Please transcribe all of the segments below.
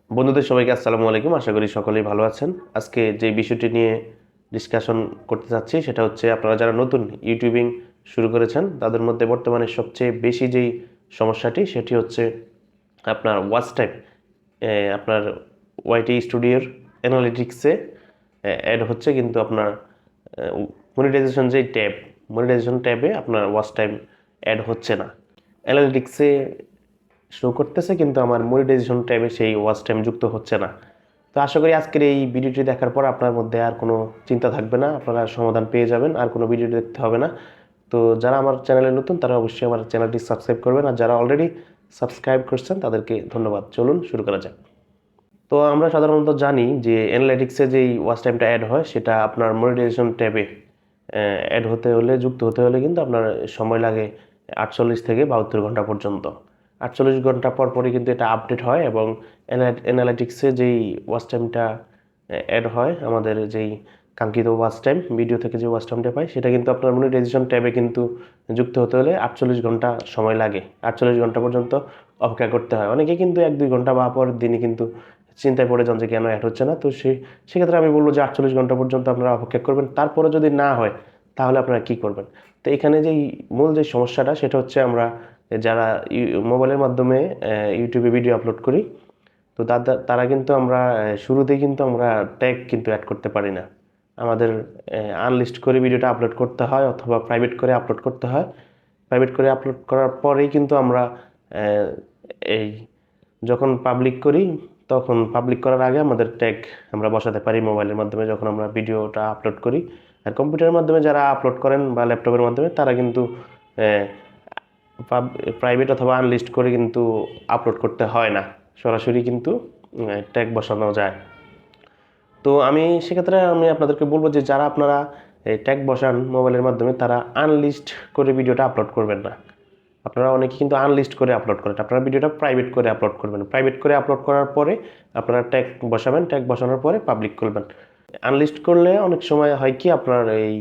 বন্ধুদের সবাইকে আসসালামু আলাইকুম। আশা করি সকলেই ভালো আছেন। আজকে যে বিষয়টি নিয়ে ডিসকাশন করতে চাচ্ছি সেটা হচ্ছে, আপনারা যারা নতুন ইউটিউবিং শুরু করেছেন তাদের মধ্যে বর্তমানে সবচেয়ে বেশি যেই সমস্যাটি সেটি হচ্ছে আপনার ওয়াচ টাইম। আপনার ওয়াইটি স্টুডিওর অ্যানালিটিক্সে অ্যাড হচ্ছে, কিন্তু আপনার মনিটাইজেশন যেই মনিটাইজেশন ট্যাবে আপনার ওয়াচ টাইম অ্যাড হচ্ছে না। অ্যানালিটিক্সে শো করতেছে কিন্তু আমার মনিটাইজেশন ট্যাবে সেই ওয়াচ টাইম যুক্ত হচ্ছে না। তো আশা করি আজকের এই ভিডিওটি দেখার পর আপনার মধ্যে আর কোনো চিন্তা থাকবে না, আপনারা সমাধান পেয়ে যাবেন, আর কোনো ভিডিও দেখতে হবে না। তো যারা আমার চ্যানেলে নতুন তারা অবশ্যই আমার চ্যানেলটি সাবস্ক্রাইব করবেন, আর যারা অলরেডি সাবস্ক্রাইব করছেন তাদেরকে ধন্যবাদ। চলুন শুরু করা যাক। তো আমরা সাধারণত জানি যে অ্যানালিটিক্সে যেই ওয়াচ টাইমটা অ্যাড হয় সেটা আপনার মনিটাইজেশন ট্যাবে অ্যাড হতে হলে, যুক্ত হতে হলে কিন্তু আপনার সময় লাগে 48 থেকে 72 ঘন্টা পর্যন্ত। 48 ঘন্টা পর পরই কিন্তু এটা আপডেট হয়, এবং অ্যানালিটিক্সে যেই ওয়াচ টাইমটা অ্যাড হয়, আমাদের যেই কাঙ্ক্ষিত ওয়াচ টাইম, ভিডিও থেকে যে ওয়াচ টাইমটা পাই সেটা কিন্তু আপনার মনিটাইজেশন ট্যাবে কিন্তু যুক্ত হতে হলে 48 ঘন্টা সময় লাগে। 48 ঘন্টা পর্যন্ত অপেক্ষা করতে হয়। অনেকে কিন্তু 1-2 ঘন্টা বা পরের দিনই কিন্তু চিন্তায় পড়ে যান যে কেন অ্যাড হচ্ছে না। তো সেক্ষেত্রে আমি বলবো যে 48 ঘন্টা পর্যন্ত আপনারা অপেক্ষা করবেন। তারপরে যদি না হয় তাহলে আপনারা কি করবেন? তো এখানে যেই মূল যে সমস্যাটা সেটা হচ্ছে, আমরা যারা মোবাইলের মাধ্যমে ইউটিউবে ভিডিও আপলোড করি, তো তারা কিন্তু আমরা শুরুতেই কিন্তু আমরা ট্যাগ কিন্তু অ্যাড করতে পারি না। আমাদের আনলিস্ট করে ভিডিওটা আপলোড করতে হয়, অথবা প্রাইভেট করে আপলোড করতে হয়। প্রাইভেট করে আপলোড করার পরেই কিন্তু আমরা এই যখন পাবলিক করি, তখন পাবলিক করার আগে আমাদের ট্যাগ আমরা বসাতে পারি মোবাইলের মাধ্যমে, যখন আমরা ভিডিওটা আপলোড করি। আর কম্পিউটারের মাধ্যমে যারা আপলোড করেন বা ল্যাপটপের মাধ্যমে, তারা কিন্তু প্রাইভেট অথবা আনলিস্ট করে কিন্তু আপলোড করতে হয় না, সরাসরি কিন্তু ট্যাগ বসানো যায়। তো সেক্ষেত্রে আমি আপনাদেরকে বলবো যে যারা আপনারা ট্যাগ বসান মোবাইলের মাধ্যমে, তারা আনলিস্ট করে ভিডিওটা আপলোড করবেন না। আপনারা অনেকে কিন্তু আনলিস্ট করে আপলোড করেন, আপনারা ভিডিওটা প্রাইভেট করে আপলোড করবেন। প্রাইভেট করে আপলোড করার পরে আপনারা ট্যাগ বসাবেন, ট্যাগ বসানোর পরে পাবলিক করবেন। আনলিস্ট করলে অনেক সময় হয় কি, আপনার এই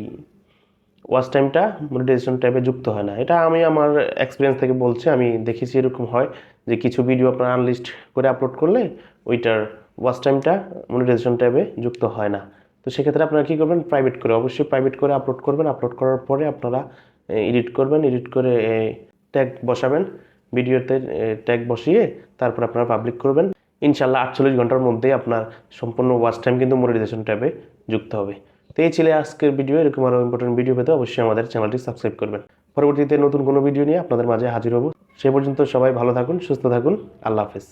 ওয়াচ টাইমটা মনিটাইজেশন ট্যাবে যুক্ত হয় না। এটা আমি আমার এক্সপিরিয়েন্স থেকে বলছি, আমি দেখেছি এরকম হয় যে কিছু ভিডিও আপনার আনলিস্ট করে আপলোড করলে ওইটার ওয়াচ টাইমটা মনিটাইজেশন ট্যাবে যুক্ত হয় না। তো সেক্ষেত্রে আপনারা কী করবেন? প্রাইভেট করে, অবশ্যই প্রাইভেট করে আপলোড করবেন। আপলোড করার পরে আপনারা এডিট করবেন, এডিট করে ট্যাগ বসাবেন, ভিডিওতে ট্যাগ বসিয়ে তারপর আপনারা পাবলিক করবেন। ইনশাল্লাহ 48 ঘন্টার মধ্যেই আপনার সম্পূর্ণ ওয়াচ টাইম কিন্তু মনিটাইজেশন ট্যাবে যুক্ত হবে। তো এই ছিল আজকের ভিডিও। এরকম আরও ইম্পর্টেন্ট ভিডিও পেতে অবশ্যই আমাদের চ্যানেলটি সাবস্ক্রাইব করবেন। পরবর্তীতে নতুন কোনো ভিডিও নিয়ে আপনাদের মাঝে হাজির হব। সে পর্যন্ত সবাই ভালো থাকুন, সুস্থ থাকুন। আল্লাহ হাফেজ।